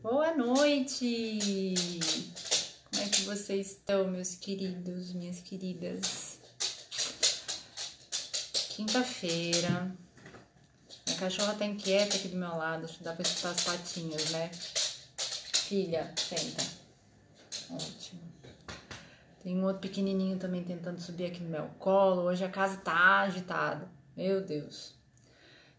Boa noite! Como é que vocês estão, meus queridos, minhas queridas? Quinta-feira. Minha cachorra tá inquieta aqui do meu lado, acho que dá pra escutar as patinhas, né? Filha, senta. Ótimo. Tem um outro pequenininho também tentando subir aqui no meu colo. Hoje a casa tá agitada. Meu Deus.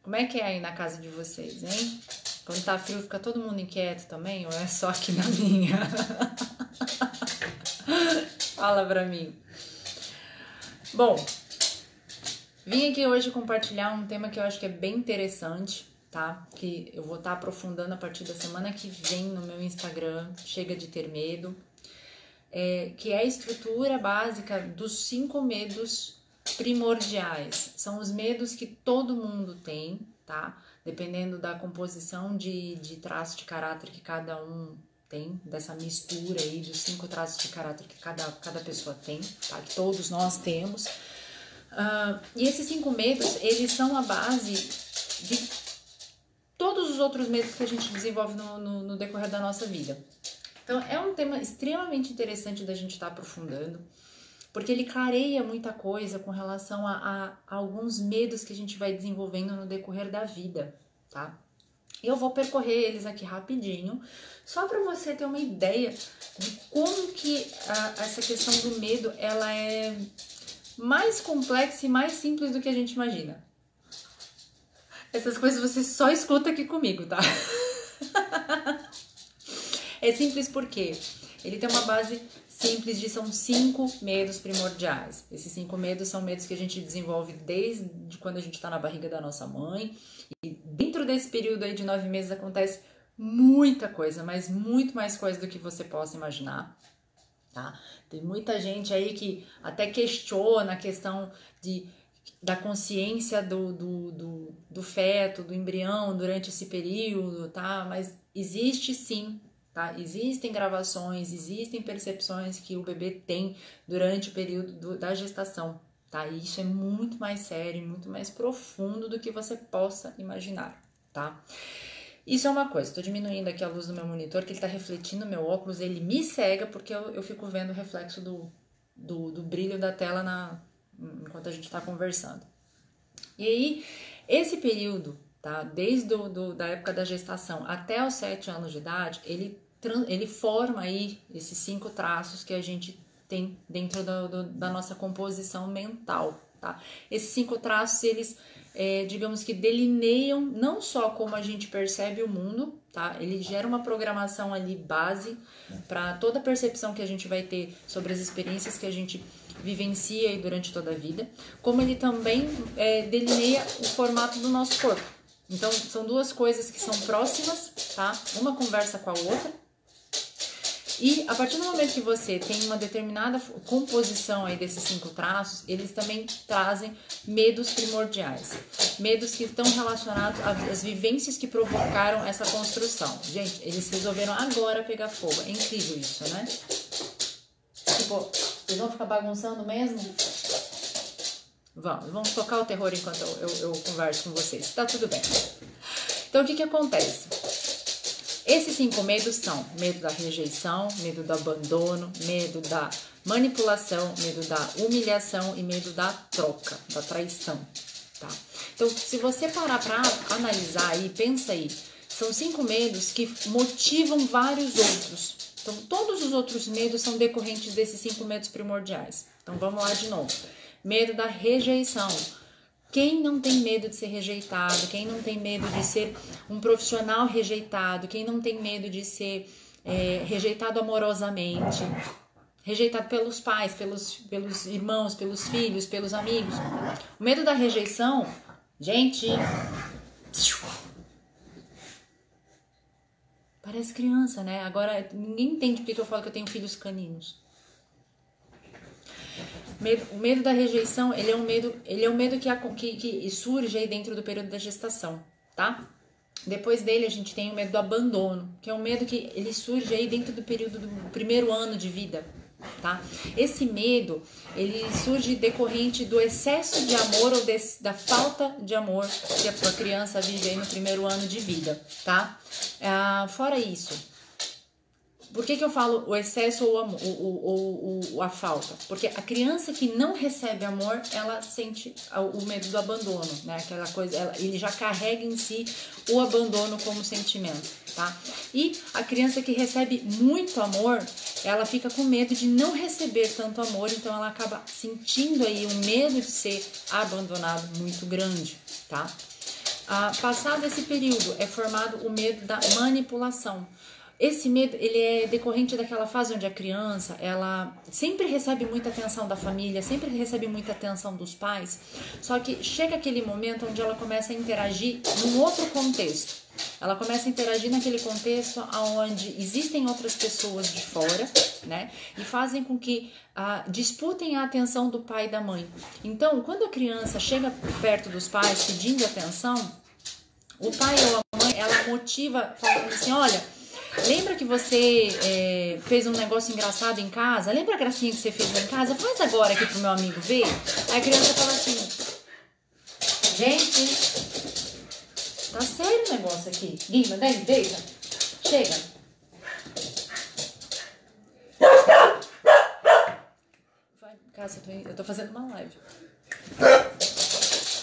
Como é que é aí na casa de vocês, hein? Quando tá frio, fica todo mundo inquieto também? Ou é só aqui na minha? Fala pra mim. Bom, vim aqui hoje compartilhar um tema que eu acho que é bem interessante, tá? Que eu vou estar aprofundando a partir da semana que vem no meu Instagram, Chega de Ter Medo. Que é a estrutura básica dos 5 medos primordiais. São os medos que todo mundo tem, tá? Dependendo da composição de traço de caráter que cada um tem, dessa mistura aí dos 5 traços de caráter que cada pessoa tem, tá? Que todos nós temos. E esses 5 medos, eles são a base de todos os outros medos que a gente desenvolve no decorrer da nossa vida. Então, é um tema extremamente interessante da gente estar aprofundando, porque ele clareia muita coisa com relação a alguns medos que a gente vai desenvolvendo no decorrer da vida, tá? Eu vou percorrer eles aqui rapidinho, só para você ter uma ideia de como que essa questão do medo, ela é mais complexa e mais simples do que a gente imagina. Essas coisas você só escuta aqui comigo, tá? É simples porque ele tem uma base simples são 5 medos primordiais. Esses 5 medos são medos que a gente desenvolve desde quando a gente está na barriga da nossa mãe. E dentro desse período aí de 9 meses acontece muita coisa, mas muito mais coisa do que você possa imaginar, tá? Tem muita gente aí que até questiona a questão da consciência do feto, do embrião durante esse período, tá? Mas existe sim. Tá? Existem gravações, existem percepções que o bebê tem durante o período da gestação, tá? E isso é muito mais sério, muito mais profundo do que você possa imaginar, tá? Isso é uma coisa, estou diminuindo aqui a luz do meu monitor, que ele está refletindo meu óculos, ele me cega porque eu fico vendo o reflexo do brilho da tela enquanto a gente está conversando. E aí, esse período, tá? Desde da época da gestação até os 7 anos de idade, ele forma aí esses 5 traços que a gente tem dentro da nossa composição mental, tá? Esses 5 traços, eles, digamos que delineiam não só como a gente percebe o mundo, tá? Ele gera uma programação ali base para toda a percepção que a gente vai ter sobre as experiências que a gente vivencia aí durante toda a vida, como ele também delineia o formato do nosso corpo. Então, são duas coisas que são próximas, tá? Uma conversa com a outra. E a partir do momento que você tem uma determinada composição aí desses 5 traços, eles também trazem medos primordiais. Medos que estão relacionados às vivências que provocaram essa construção. Gente, eles resolveram agora pegar fogo. É incrível isso, né? Tipo, vocês vão ficar bagunçando mesmo? Vamos tocar o terror enquanto eu converso com vocês. Tá tudo bem. Então, o que acontece? Esses 5 medos são medo da rejeição, medo do abandono, medo da manipulação, medo da humilhação e medo da troca, da traição, tá? Então, se você parar para analisar aí, pensa aí, são 5 medos que motivam vários outros. Então, todos os outros medos são decorrentes desses 5 medos primordiais. Então, vamos lá de novo. Medo da rejeição. Quem não tem medo de ser rejeitado? Quem não tem medo de ser um profissional rejeitado? Quem não tem medo de ser rejeitado amorosamente? Rejeitado pelos pais, pelos irmãos, pelos filhos, pelos amigos? O medo da rejeição, gente... Parece criança, né? Agora, ninguém entende porque eu falo que eu tenho filhos caninos. O medo da rejeição, ele é um medo que surge aí dentro do período da gestação, tá? Depois dele a gente tem o medo do abandono, que é um medo que ele surge aí dentro do período do primeiro ano de vida, tá? Esse medo, ele surge decorrente do excesso de amor ou da falta de amor que a criança vive aí no primeiro ano de vida, tá? Fora isso, Por que eu falo o excesso ou a falta? Porque a criança que não recebe amor, ela sente o medo do abandono, né? Aquela coisa, ele já carrega em si o abandono como sentimento, tá? E a criança que recebe muito amor, ela fica com medo de não receber tanto amor, então ela acaba sentindo aí um medo de ser abandonado muito grande, tá? Passado esse período, é formado o medo da manipulação. Esse medo, ele é decorrente daquela fase onde a criança, ela sempre recebe muita atenção da família, sempre recebe muita atenção dos pais, só que chega aquele momento onde ela começa a interagir num outro contexto. Ela começa a interagir naquele contexto onde existem outras pessoas de fora, né? E fazem com que disputem a atenção do pai e da mãe. Então, quando a criança chega perto dos pais pedindo atenção, o pai ou a mãe, ela motiva, falando assim, olha, lembra que você fez um negócio engraçado em casa? Lembra a gracinha que você fez lá em casa? Faz agora aqui pro meu amigo ver. Aí a criança fala assim, gente, tá sério o negócio aqui. Guima, vem, deita. Chega. Vai, Cássia, eu tô fazendo uma live.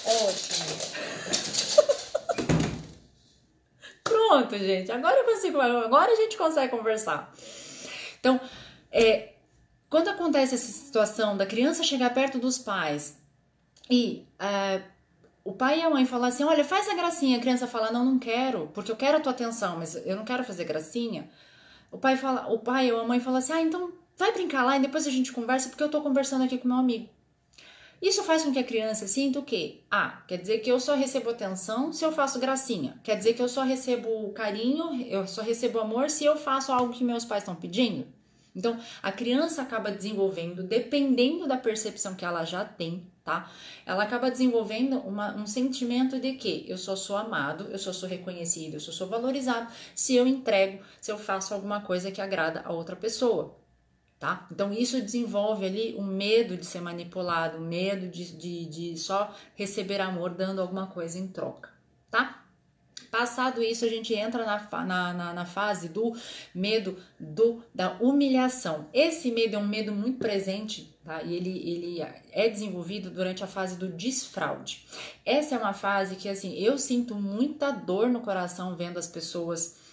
Ótimo. Pronto, gente. Agora a gente consegue conversar. Então, quando acontece essa situação da criança chegar perto dos pais e o pai e a mãe falam assim, olha, faz a gracinha, a criança fala, não quero, porque eu quero a tua atenção, mas eu não quero fazer gracinha. O pai ou a mãe fala assim, então vai brincar lá e depois a gente conversa, porque eu tô conversando aqui com meu amigo. Isso faz com que a criança sinta o quê? Quer dizer que eu só recebo atenção se eu faço gracinha. Quer dizer que eu só recebo carinho, eu só recebo amor se eu faço algo que meus pais estão pedindo. Então, a criança acaba desenvolvendo, dependendo da percepção que ela já tem, tá? Ela acaba desenvolvendo um sentimento de que eu só sou amado, eu só sou reconhecido, eu só sou valorizado se eu entrego, se eu faço alguma coisa que agrada a outra pessoa. Tá? Então isso desenvolve ali um medo de ser manipulado, um medo de só receber amor dando alguma coisa em troca, tá? Passado isso, a gente entra na fase do medo da humilhação. Esse medo é um medo muito presente, tá? E ele é desenvolvido durante a fase do desfraude. Essa é uma fase que, assim, eu sinto muita dor no coração vendo as pessoas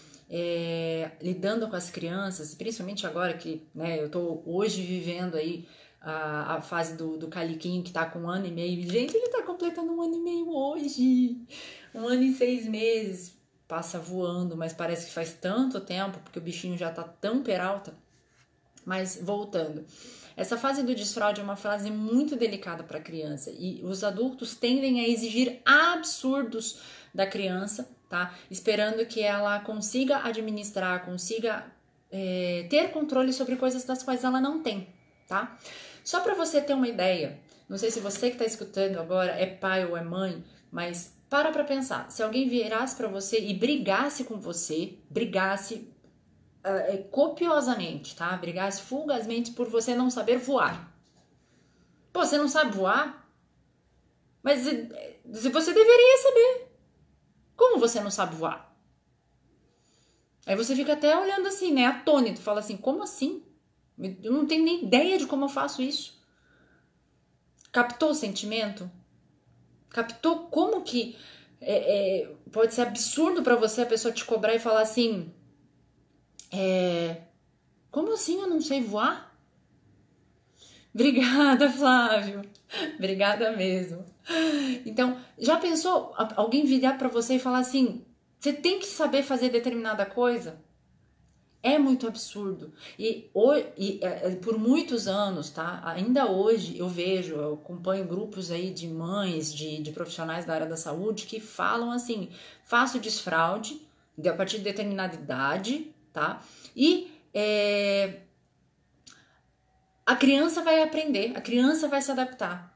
lidando com as crianças, principalmente agora que, né, eu tô hoje vivendo aí a fase do Caliquinho, que tá com 1 ano e meio. Gente, ele tá completando 1 ano e meio hoje. 1 ano e 6 meses. Passa voando, mas parece que faz tanto tempo, porque o bichinho já tá tão peralta. Mas voltando, essa fase do desfraude é uma fase muito delicada para a criança e os adultos tendem a exigir absurdos da criança, tá? Esperando que ela consiga administrar, consiga ter controle sobre coisas das quais ela não tem, tá? Só para você ter uma ideia, não sei se você que está escutando agora é pai ou é mãe, mas para pensar, se alguém virasse para você e brigasse com você, copiosamente, tá? Brigasse fugazmente por você não saber voar. Pô, você não sabe voar? Mas você deveria saber. Como você não sabe voar? Aí você fica até olhando assim, né? Atônito, fala assim, como assim? Eu não tenho nem ideia de como eu faço isso. Captou o sentimento? Captou como que pode ser absurdo pra você a pessoa te cobrar e falar assim, como assim eu não sei voar? Obrigada, Flávio. Obrigada mesmo. Então, já pensou alguém virar pra você e falar assim, você tem que saber fazer determinada coisa? É muito absurdo. E por muitos anos, tá? Ainda hoje eu acompanho grupos aí de mães, de profissionais da área da saúde que falam assim, faço desfraude a partir de determinada idade, tá? E a criança vai aprender, a criança vai se adaptar.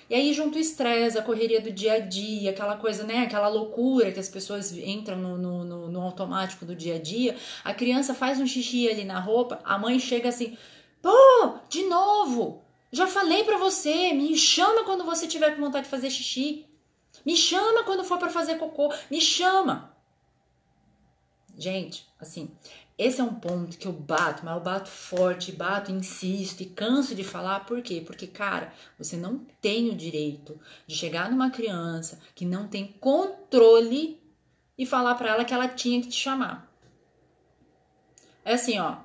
E aí junto o estresse, a correria do dia a dia, aquela coisa, né, aquela loucura que as pessoas entram no automático do dia a dia, a criança faz um xixi ali na roupa, a mãe chega assim, pô, de novo, já falei pra você, me chama quando você tiver com vontade de fazer xixi, me chama quando for pra fazer cocô, me chama. Gente, assim, esse é um ponto que eu bato, mas eu bato forte, bato, insisto e canso de falar. Por quê? Porque, cara, você não tem o direito de chegar numa criança que não tem controle e falar pra ela que ela tinha que te chamar. É assim, ó,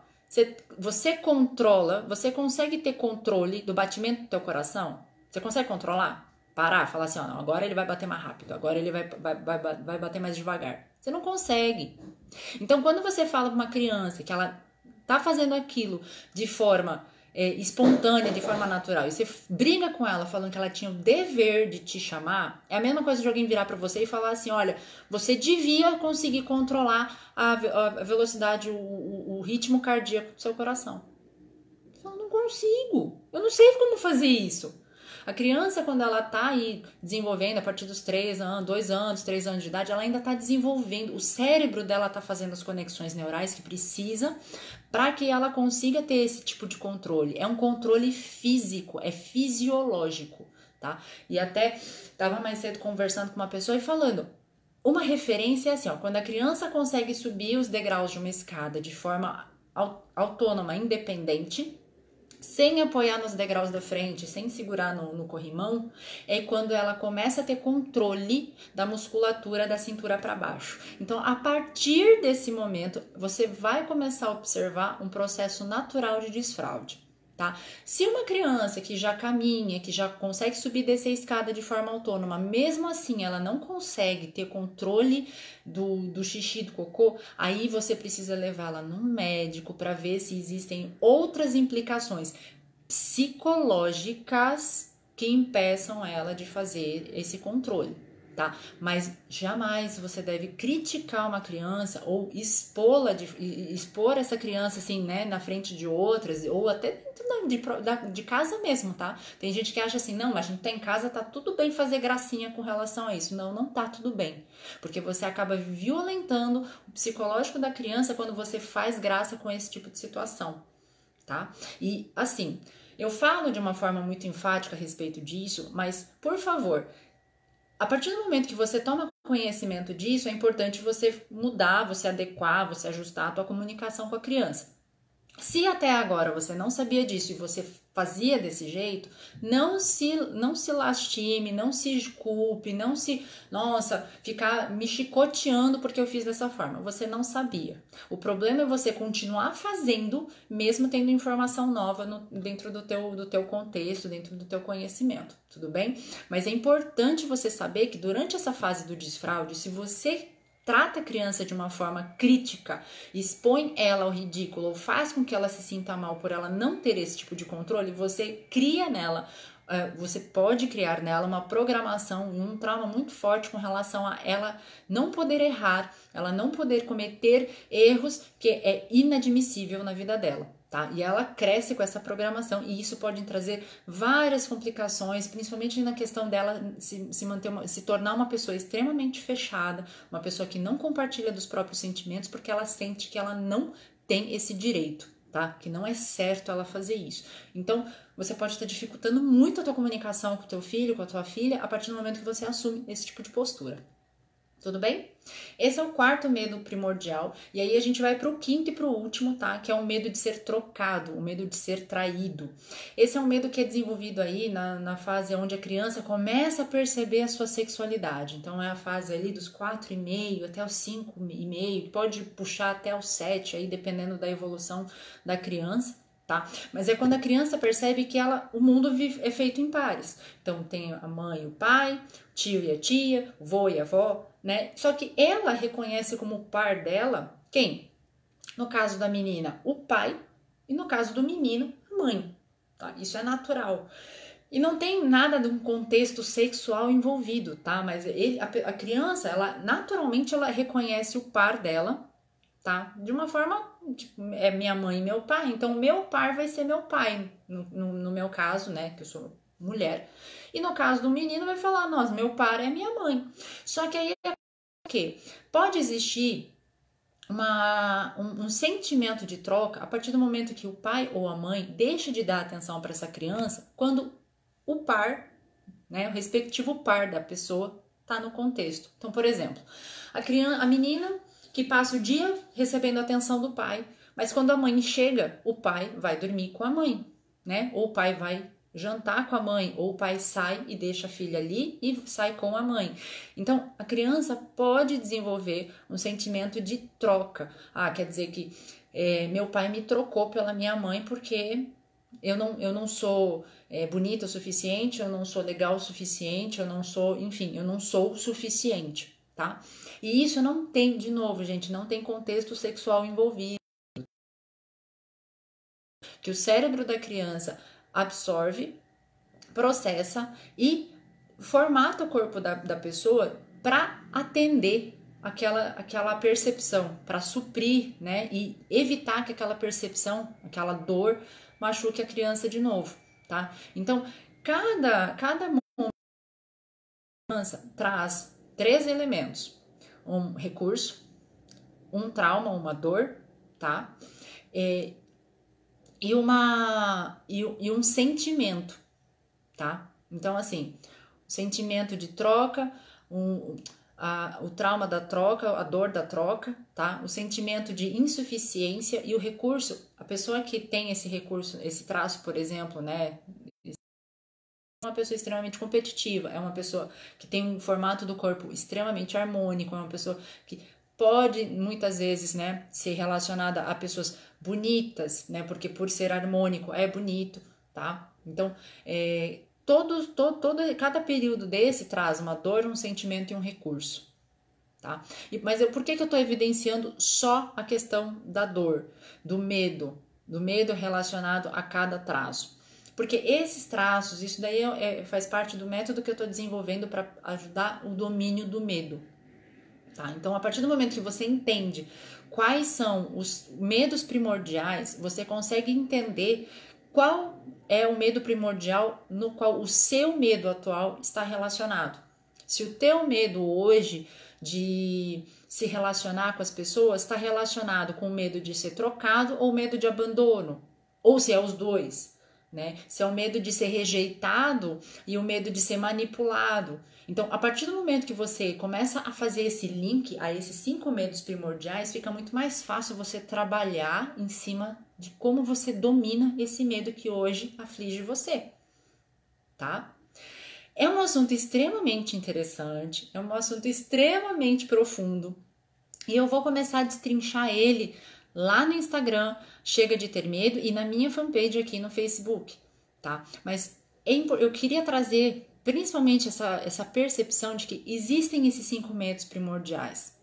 você controla, você consegue ter controle do batimento do teu coração? Você consegue controlar? Parar, falar assim, ó, não, agora ele vai bater mais rápido, agora ele vai bater mais devagar. Você não consegue. Então, quando você fala pra uma criança que ela tá fazendo aquilo de forma espontânea, de forma natural, e você briga com ela falando que ela tinha o dever de te chamar, é a mesma coisa de alguém virar pra você e falar assim, olha, você devia conseguir controlar a velocidade, o ritmo cardíaco do seu coração. Eu não consigo, eu não sei como fazer isso. A criança, quando ela tá aí desenvolvendo, a partir dos 3 anos, 2 anos, 3 anos de idade, ela ainda tá desenvolvendo. O cérebro dela tá fazendo as conexões neurais que precisa para que ela consiga ter esse tipo de controle. É um controle físico, é fisiológico, tá? E até tava mais cedo conversando com uma pessoa e falando, uma referência é assim, ó, quando a criança consegue subir os degraus de uma escada de forma autônoma, independente, sem apoiar nos degraus da frente, sem segurar no corrimão, é quando ela começa a ter controle da musculatura da cintura para baixo. Então, a partir desse momento, você vai começar a observar um processo natural de desfraude. Tá? Se uma criança que já caminha, que já consegue subir e descer a escada de forma autônoma, mesmo assim ela não consegue ter controle do xixi, do cocô, aí você precisa levá-la num médico para ver se existem outras implicações psicológicas que impeçam ela de fazer esse controle. Tá? Mas jamais você deve criticar uma criança ou expor essa criança assim, né, na frente de outras, ou até dentro de casa mesmo, tá? Tem gente que acha assim, não, mas a gente tá em casa, tá tudo bem fazer gracinha com relação a isso. Não, não tá tudo bem, porque você acaba violentando o psicológico da criança quando você faz graça com esse tipo de situação, tá? E assim, eu falo de uma forma muito enfática a respeito disso, mas por favor, a partir do momento que você toma conhecimento disso, é importante você mudar, você adequar, você ajustar a tua comunicação com a criança. Se até agora você não sabia disso e você fazia desse jeito, não se lastime, não se culpe, não se, nossa, ficar me chicoteando porque eu fiz dessa forma. Você não sabia. O problema é você continuar fazendo, mesmo tendo informação nova dentro do teu contexto, dentro do teu conhecimento, tudo bem? Mas é importante você saber que durante essa fase do desfraude, se você trata a criança de uma forma crítica, expõe ela ao ridículo ou faz com que ela se sinta mal por ela não ter esse tipo de controle, você cria nela, você pode criar nela uma programação, um trauma muito forte com relação a ela não poder errar, ela não poder cometer erros que é inadmissível na vida dela. Tá? E ela cresce com essa programação e isso pode trazer várias complicações, principalmente na questão dela se tornar uma pessoa extremamente fechada, uma pessoa que não compartilha dos próprios sentimentos porque ela sente que ela não tem esse direito, tá? Que não é certo ela fazer isso. Então, você pode estar dificultando muito a tua comunicação com o teu filho, com a tua filha, a partir do momento que você assume esse tipo de postura. Tudo bem? Esse é o quarto medo primordial. E aí a gente vai para o quinto e para o último, tá? Que é o medo de ser trocado, o medo de ser traído. Esse é um medo que é desenvolvido aí na fase onde a criança começa a perceber a sua sexualidade. Então é a fase ali dos 4,5 até os 5,5, pode puxar até os 7, aí dependendo da evolução da criança. Tá? Mas é quando a criança percebe que o mundo é feito em pares. Então tem a mãe e o pai, o tio e a tia, o vô e a avó, né? Só que ela reconhece como par dela quem? No caso da menina, o pai, e no caso do menino, a mãe. Tá? Isso é natural. E não tem nada de um contexto sexual envolvido, tá? Mas a criança, ela naturalmente ela reconhece o par dela, tá? De uma forma, tipo, é minha mãe e meu pai, então meu par vai ser meu pai, no meu caso, né, que eu sou mulher. E no caso do menino vai falar, nossa, meu par é minha mãe. Só que aí é o quê? Pode existir um sentimento de troca a partir do momento que o pai ou a mãe deixa de dar atenção para essa criança quando o par, né, o respectivo par da pessoa tá no contexto. Então, por exemplo, a menina que passa o dia recebendo a atenção do pai, mas quando a mãe chega, o pai vai dormir com a mãe, né? Ou o pai vai jantar com a mãe, ou o pai sai e deixa a filha ali e sai com a mãe. Então, a criança pode desenvolver um sentimento de troca. Ah, quer dizer que meu pai me trocou pela minha mãe porque eu não sou bonita o suficiente, eu não sou legal o suficiente, eu não sou, enfim, eu não sou o suficiente, tá? E isso não tem, de novo, gente, não tem contexto sexual envolvido. Que o cérebro da criança absorve, processa e formata o corpo da pessoa para atender aquela percepção, para suprir, né, e evitar que aquela percepção, aquela dor machuque a criança de novo, tá? Então, cada criança traz 3 elementos: um recurso, um trauma, uma dor, tá? E um sentimento, tá? Então, assim, o sentimento de troca, o trauma da troca, a dor da troca, tá? O sentimento de insuficiência e o recurso. A pessoa que tem esse recurso, esse traço, por exemplo, né? É uma pessoa extremamente competitiva, é uma pessoa que tem um formato do corpo extremamente harmônico, é uma pessoa que pode muitas vezes, né, ser relacionada a pessoas bonitas, né, porque por ser harmônico é bonito, tá? Então, cada período desse traz uma dor, um sentimento e um recurso, tá? Mas por que eu tô evidenciando só a questão da dor, do medo relacionado a cada traço? Porque esses traços, isso daí faz parte do método que eu estou desenvolvendo para ajudar o domínio do medo. Tá? Então, a partir do momento que você entende quais são os medos primordiais, você consegue entender qual é o medo primordial no qual o seu medo atual está relacionado. Se o teu medo hoje de se relacionar com as pessoas está relacionado com o medo de ser trocado ou medo de abandono, ou se é os dois. Né? Se é o medo de ser rejeitado e o medo de ser manipulado. Então, a partir do momento que você começa a fazer esse link a esses 5 medos primordiais, fica muito mais fácil você trabalhar em cima de como você domina esse medo que hoje aflige você, tá? É um assunto extremamente interessante, é um assunto extremamente profundo e eu vou começar a destrinchar ele lá no Instagram, Chega de Ter Medo, e na minha fanpage aqui no Facebook, tá? Mas eu queria trazer principalmente essa percepção de que existem esses 5 medos primordiais,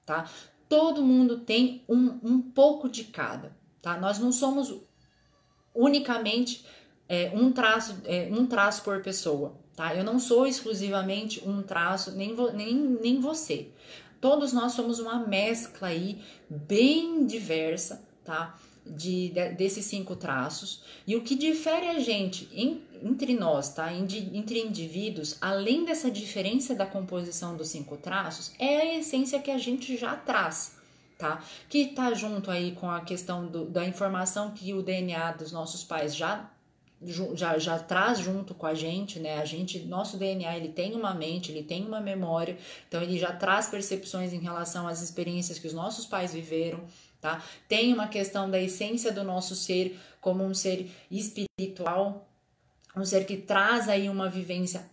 tá? Todo mundo tem um pouco de cada, tá? Nós não somos unicamente um traço por pessoa, tá? Eu não sou exclusivamente um traço, nem você. Todos nós somos uma mescla aí bem diversa, tá? Desses 5 traços. E o que difere a gente entre nós, tá? Entre indivíduos, além dessa diferença da composição dos 5 traços, é a essência que a gente já traz, tá? Que tá junto aí com a questão da informação que o DNA dos nossos pais já traz junto com a gente, né? Nosso DNA, ele tem uma mente, ele tem uma memória, então ele já traz percepções em relação às experiências que os nossos pais viveram, tá? Tem uma questão da essência do nosso ser como um ser espiritual, um ser que traz aí uma vivência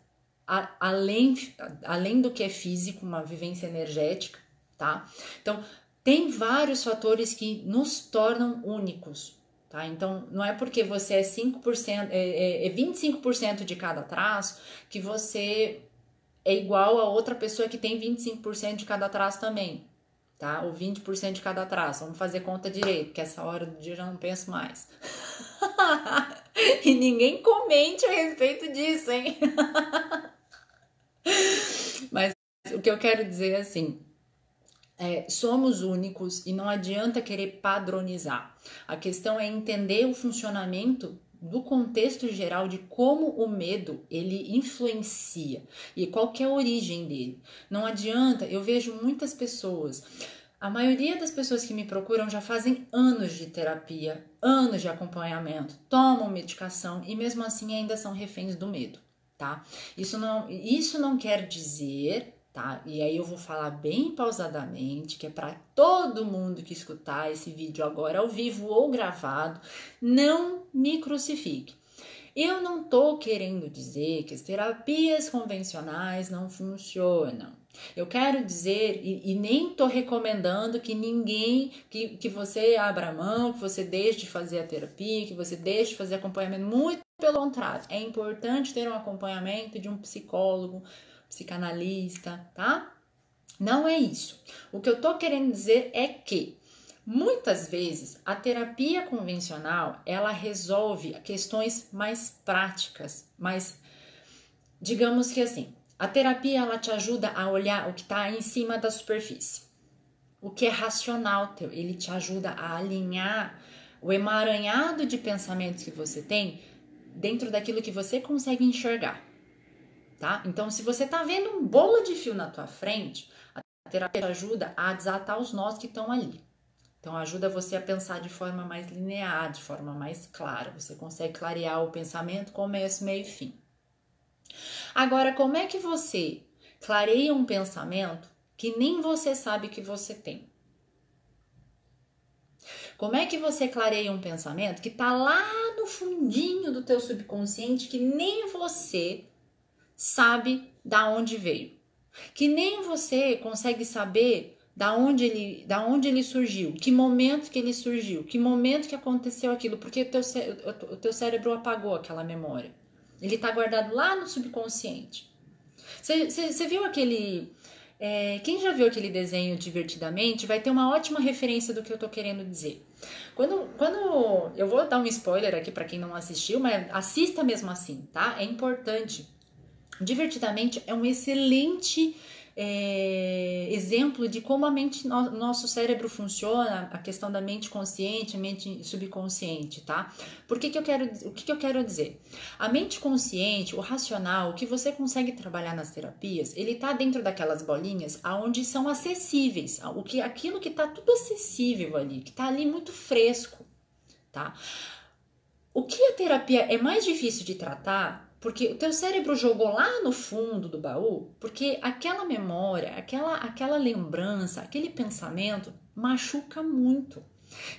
além do que é físico, uma vivência energética, tá? Então, tem vários fatores que nos tornam únicos, tá? Então, não é porque você é 5%, 25% de cada traço que você é igual a outra pessoa que tem 25% de cada traço também, tá? Ou 20% de cada traço. Vamos fazer conta direito, porque essa hora do dia eu já não penso mais. E ninguém comente a respeito disso, hein? Mas o que eu quero dizer é assim, somos únicos e não adianta querer padronizar. A questão é entender o funcionamento do contexto geral de como o medo ele influencia e qual que é a origem dele. Não adianta, eu vejo muitas pessoas, a maioria das pessoas que me procuram já fazem anos de terapia, anos de acompanhamento, tomam medicação e mesmo assim ainda são reféns do medo, tá? Isso não quer dizer, tá? E aí eu vou falar bem pausadamente, que é para todo mundo que escutar esse vídeo agora ao vivo ou gravado, não me crucifique. Eu não tô querendo dizer que as terapias convencionais não funcionam. Eu quero dizer, e nem tô recomendando que ninguém, que você abra mão, que você deixe de fazer a terapia, que você deixe de fazer acompanhamento. Muito pelo contrário, é importante ter um acompanhamento de um psicólogo, psicanalista, tá? Não é isso. O que eu tô querendo dizer é que muitas vezes a terapia convencional ela resolve questões mais práticas, mas digamos que assim, a terapia ela te ajuda a olhar o que está em cima da superfície, o que é racional teu, ele te ajuda a alinhar o emaranhado de pensamentos que você tem dentro daquilo que você consegue enxergar. Tá? Então, se você tá vendo um bolo de fio na tua frente, a terapia ajuda a desatar os nós que estão ali. Então, ajuda você a pensar de forma mais linear, de forma mais clara. Você consegue clarear o pensamento, começo, meio e fim. Agora, como é que você clareia um pensamento que nem você sabe que você tem? Como é que você clareia um pensamento que tá lá no fundinho do teu subconsciente que nem você sabe da onde veio, que nem você consegue saber da onde ele surgiu, que momento que ele surgiu, que momento que aconteceu aquilo, porque o teu cérebro apagou aquela memória. Ele está guardado lá no subconsciente. Você viu aquele... quem já viu aquele desenho Divertidamente vai ter uma ótima referência do que eu tô querendo dizer. Quando eu vou dar um spoiler aqui para quem não assistiu, mas assista mesmo assim, tá? É importante. Divertidamente é um excelente exemplo de como a mente, nosso cérebro funciona, a questão da mente consciente, a mente subconsciente, tá? O que eu quero dizer? A mente consciente, o racional, o que você consegue trabalhar nas terapias, ele tá dentro daquelas bolinhas aonde são acessíveis, aquilo que tá tudo acessível ali, que tá ali muito fresco, tá? O que a terapia é mais difícil de tratar, porque o teu cérebro jogou lá no fundo do baú, porque aquela memória, aquela lembrança, aquele pensamento machuca muito.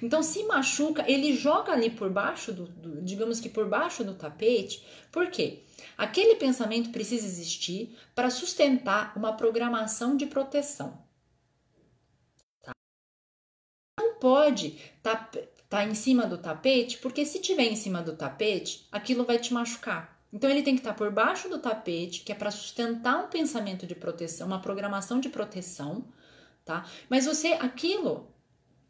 Então, se machuca, ele joga ali por baixo digamos que por baixo do tapete. Por quê? Aquele pensamento precisa existir para sustentar uma programação de proteção. Não pode tá em cima do tapete, porque se tiver em cima do tapete, aquilo vai te machucar. Então ele tem que estar por baixo do tapete, que é para sustentar um pensamento de proteção, uma programação de proteção, tá? Mas aquilo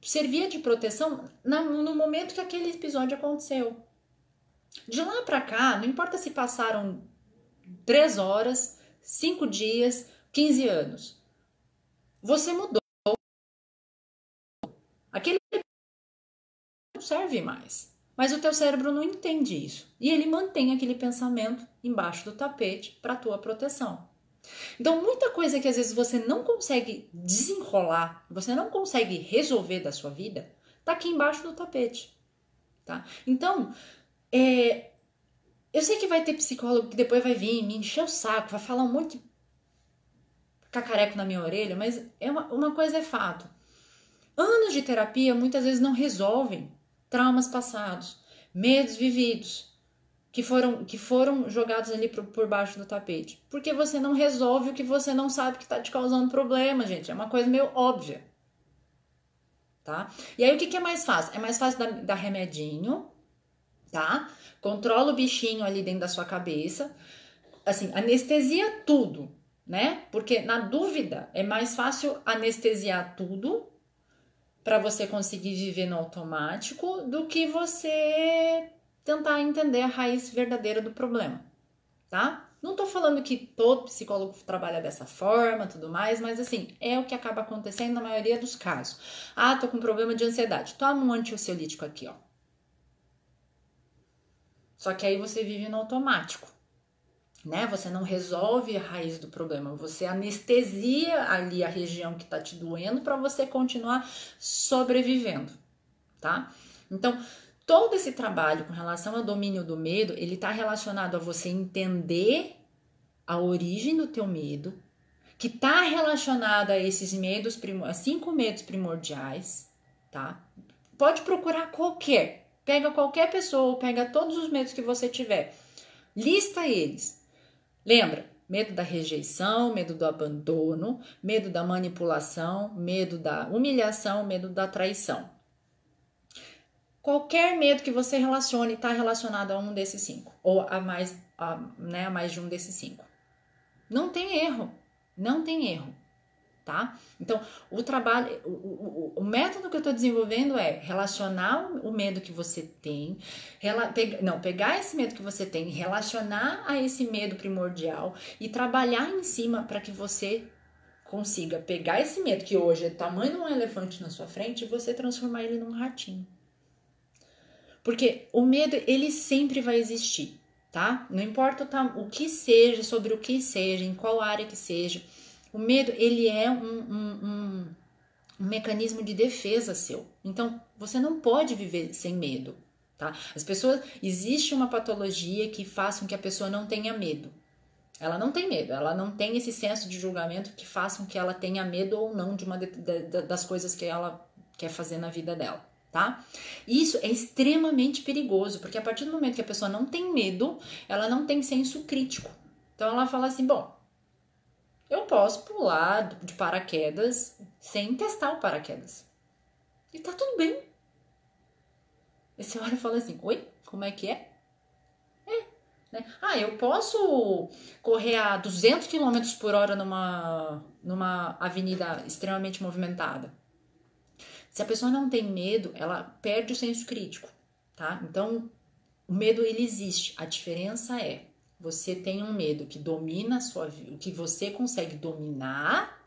servia de proteção no momento que aquele episódio aconteceu. De lá para cá, não importa se passaram 3 horas, 5 dias, 15 anos. Você mudou. Aquele não serve mais. Mas o teu cérebro não entende isso. E ele mantém aquele pensamento embaixo do tapete para tua proteção. Então, muita coisa que às vezes você não consegue desenrolar, você não consegue resolver da sua vida, tá aqui embaixo do tapete, tá? Então, eu sei que vai ter psicólogo que depois vai vir me encher o saco, vai falar um monte de cacareco na minha orelha, mas uma coisa é fato. Anos de terapia muitas vezes não resolvem traumas passados, medos vividos, que foram jogados ali por baixo do tapete. Porque você não resolve o que você não sabe que está te causando problema, gente. É uma coisa meio óbvia. Tá? E aí o que é mais fácil? É mais fácil dar remedinho, tá? Controla o bichinho ali dentro da sua cabeça. Assim, anestesia tudo, né? Porque na dúvida é mais fácil anestesiar tudo para você conseguir viver no automático do que você tentar entender a raiz verdadeira do problema, tá? Não tô falando que todo psicólogo trabalha dessa forma, tudo mais, mas assim, é o que acaba acontecendo na maioria dos casos. Ah, tô com problema de ansiedade. Toma um antiansiolítico aqui, ó. Só que aí você vive no automático, né? Você não resolve a raiz do problema, você anestesia ali a região que tá te doendo para você continuar sobrevivendo, tá? Então, todo esse trabalho com relação ao domínio do medo, ele tá relacionado a você entender a origem do teu medo, que está relacionada a esses medos, a 5 medos primordiais, tá? Pode procurar qualquer, pega qualquer pessoa, pega todos os medos que você tiver, lista eles. Lembra? Medo da rejeição, medo do abandono, medo da manipulação, medo da humilhação, medo da traição. Qualquer medo que você relacione está relacionado a um desses 5, ou a mais de um desses 5. Não tem erro, não tem erro, tá? Então, o trabalho, o método que eu estou desenvolvendo é relacionar o medo que você tem, pegar esse medo que você tem, relacionar a esse medo primordial e trabalhar em cima para que você consiga pegar esse medo que hoje é do tamanho de um elefante na sua frente e você transformar ele num ratinho. Porque o medo, ele sempre vai existir, tá? Não importa o que seja, sobre o que seja, em qual área que seja. O medo, ele é um mecanismo de defesa seu. Então, você não pode viver sem medo, tá? As pessoas, existe uma patologia que faz com que a pessoa não tenha medo. Ela não tem medo, ela não tem esse senso de julgamento que faça com que ela tenha medo ou não de das coisas que ela quer fazer na vida dela. Tá? Isso é extremamente perigoso, porque a partir do momento que a pessoa não tem medo, ela não tem senso crítico. Então ela fala assim, bom, eu posso pular de paraquedas sem testar o paraquedas. E tá tudo bem. E você olha e fala assim, oi, como é que é? Né? Ah, eu posso correr a 200 km por hora numa avenida extremamente movimentada. Se a pessoa não tem medo, ela perde o senso crítico, tá? Então, o medo, ele existe. A diferença é, você tem um medo que domina a sua vida, que você consegue dominar.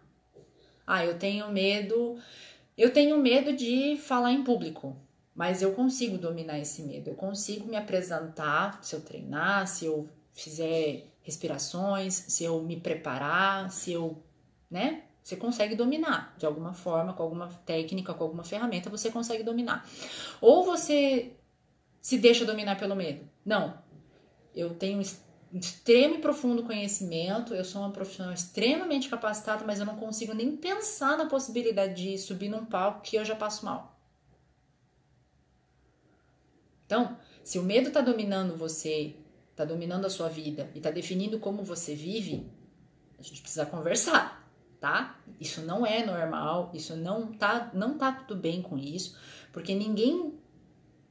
Ah, eu tenho medo de falar em público, mas eu consigo dominar esse medo. Eu consigo me apresentar, se eu treinar, se eu fizer respirações, se eu me preparar, se eu, né? Você consegue dominar de alguma forma, com alguma técnica, com alguma ferramenta, você consegue dominar. Ou você se deixa dominar pelo medo. Não. Eu tenho um extremo e profundo conhecimento, eu sou uma profissional extremamente capacitada, mas eu não consigo nem pensar na possibilidade de subir num palco que eu já passo mal. Então, se o medo está dominando você, está dominando a sua vida e está definindo como você vive, a gente precisa conversar. Tá? Isso não é normal, isso não tá tudo bem com isso, porque ninguém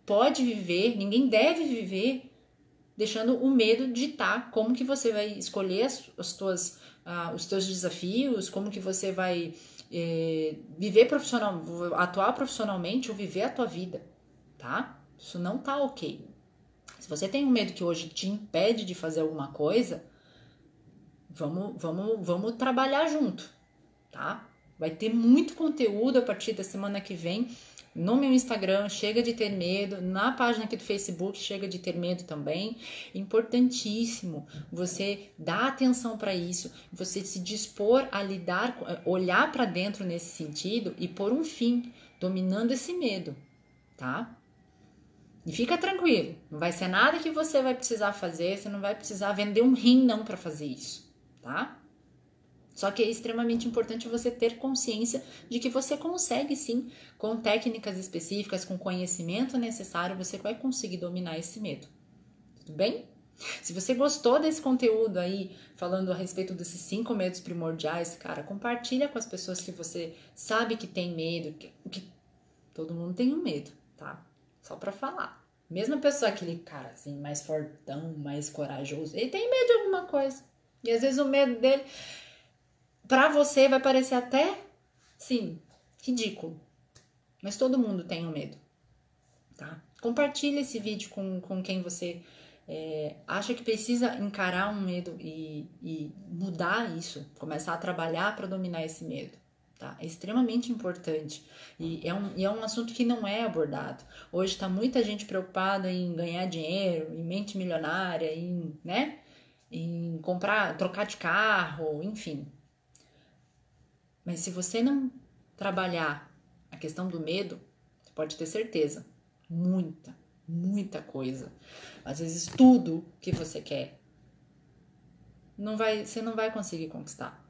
pode viver, ninguém deve viver deixando o medo ditar como que você vai escolher os teus desafios, como que você vai viver atuar profissionalmente ou viver a tua vida, tá? Isso não tá ok. Se você tem um medo que hoje te impede de fazer alguma coisa, vamos trabalhar junto. Tá? Vai ter muito conteúdo a partir da semana que vem no meu Instagram, Chega de Ter Medo, na página aqui do Facebook, Chega de Ter Medo também. Importantíssimo você dar atenção para isso, você se dispor a lidar, olhar para dentro nesse sentido e pôr um fim, dominando esse medo, tá? E fica tranquilo, não vai ser nada que você vai precisar fazer, você não vai precisar vender um rim não para fazer isso, tá? Só que é extremamente importante você ter consciência de que você consegue sim, com técnicas específicas, com conhecimento necessário, você vai conseguir dominar esse medo. Tudo bem? Se você gostou desse conteúdo aí, falando a respeito desses 5 medos primordiais, cara, compartilha com as pessoas que você sabe que tem medo, que todo mundo tem um medo, tá? Só pra falar. Mesmo a pessoa, aquele cara assim, mais fortão, mais corajoso, ele tem medo de alguma coisa. E às vezes o medo dele, pra você, vai parecer até, sim, ridículo. Mas todo mundo tem um medo, tá? Compartilha esse vídeo com quem você acha que precisa encarar um medo e mudar isso, começar a trabalhar para dominar esse medo, tá? É extremamente importante e é um assunto que não é abordado. Hoje está muita gente preocupada em ganhar dinheiro, em mente milionária, em comprar, trocar de carro, enfim. Mas se você não trabalhar a questão do medo, você pode ter certeza, muita coisa, às vezes tudo que você quer, você não vai conseguir conquistar.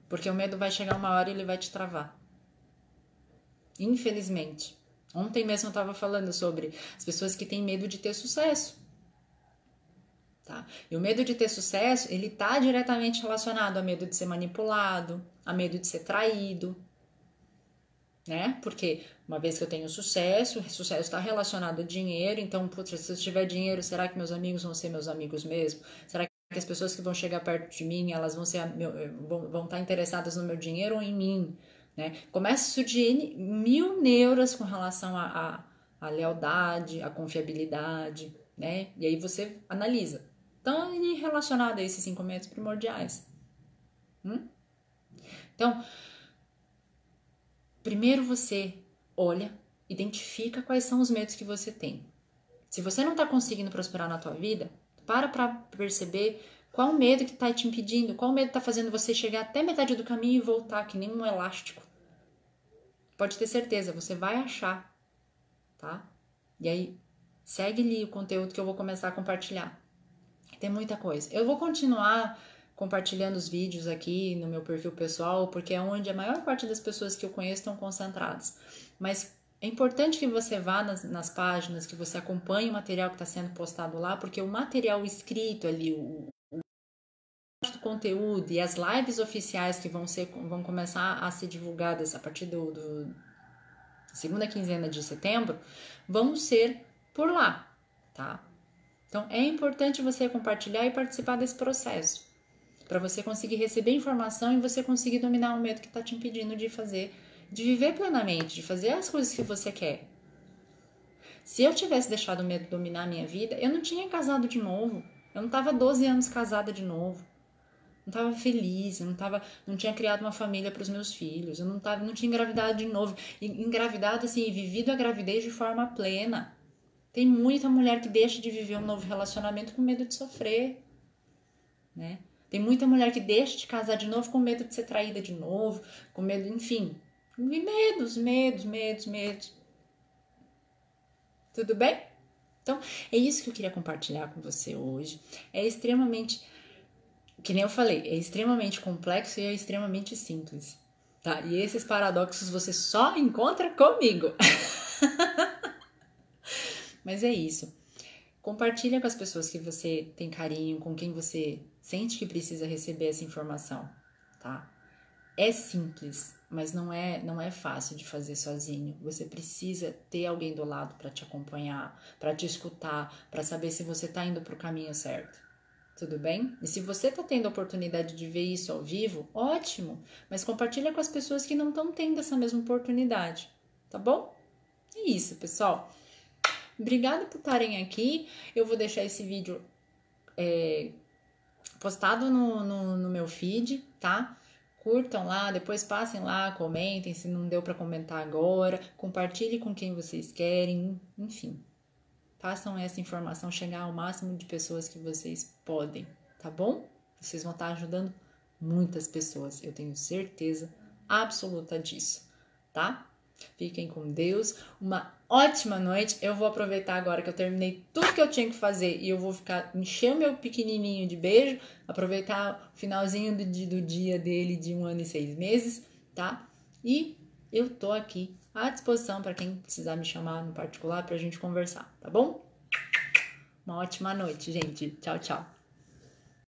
Porque o medo vai chegar uma hora e ele vai te travar. Infelizmente. Ontem mesmo eu estava falando sobre as pessoas que têm medo de ter sucesso. Tá? E o medo de ter sucesso, ele tá diretamente relacionado a medo de ser manipulado, a medo de ser traído, né? Porque uma vez que eu tenho sucesso, o sucesso está relacionado a dinheiro, então, putz, se eu tiver dinheiro, será que meus amigos vão ser meus amigos mesmo? Será que as pessoas que vão chegar perto de mim, elas vão ser vão estar interessadas no meu dinheiro ou em mim, né? Começa a surgir mil neuras com relação à lealdade, à confiabilidade, né? E aí você analisa. Então, relacionado a esses 5 medos primordiais. Então, primeiro você olha, identifica quais são os medos que você tem. Se você não está conseguindo prosperar na tua vida, para perceber qual o medo que está te impedindo, qual o medo está fazendo você chegar até metade do caminho e voltar que nem um elástico. Pode ter certeza, você vai achar, tá? E aí, segue ali o conteúdo que eu vou começar a compartilhar. Tem muita coisa. Eu vou continuar compartilhando os vídeos aqui no meu perfil pessoal, porque é onde a maior parte das pessoas que eu conheço estão concentradas. Mas é importante que você vá nas páginas, que você acompanhe o material que está sendo postado lá, porque o material escrito ali, o conteúdo e as lives oficiais que vão começar a ser divulgadas a partir do segunda quinzena de setembro, vão ser por lá, tá? Então, é importante você compartilhar e participar desse processo, para você conseguir receber informação e você conseguir dominar o medo que está te impedindo de fazer, de viver plenamente, de fazer as coisas que você quer. Se eu tivesse deixado o medo dominar a minha vida, eu não tinha casado de novo. Eu não estava 12 anos casada de novo. Não estava feliz, eu não tinha criado uma família para os meus filhos, eu não tinha engravidado de novo. Engravidado assim, e vivido a gravidez de forma plena. Tem muita mulher que deixa de viver um novo relacionamento com medo de sofrer, né? Tem muita mulher que deixa de casar de novo com medo de ser traída de novo, com medo, enfim. Medos. Tudo bem? Então, é isso que eu queria compartilhar com você hoje. É extremamente, que nem eu falei, é extremamente complexo e é extremamente simples, tá? E esses paradoxos você só encontra comigo. Mas é isso. Compartilha com as pessoas que você tem carinho, com quem você sente que precisa receber essa informação, tá? É simples, mas não é fácil de fazer sozinho. Você precisa ter alguém do lado para te acompanhar, para te escutar, para saber se você está indo para o caminho certo. Tudo bem? E se você está tendo a oportunidade de ver isso ao vivo, ótimo! Mas compartilha com as pessoas que não estão tendo essa mesma oportunidade, tá bom? É isso, pessoal. Obrigada por estarem aqui. Eu vou deixar esse vídeo postado no meu feed, tá? Curtam lá, depois passem lá, comentem se não deu para comentar agora, compartilhe com quem vocês querem, enfim. Façam essa informação chegar ao máximo de pessoas que vocês podem, tá bom? Vocês vão estar ajudando muitas pessoas, eu tenho certeza absoluta disso, tá? Fiquem com Deus, uma ótima noite. Eu vou aproveitar agora que eu terminei tudo que eu tinha que fazer e eu vou encher o meu pequenininho de beijo, aproveitar o finalzinho do dia dele de 1 ano e 6 meses, tá? E eu tô aqui à disposição para quem precisar me chamar no particular pra gente conversar, tá bom? Uma ótima noite, gente. Tchau, tchau.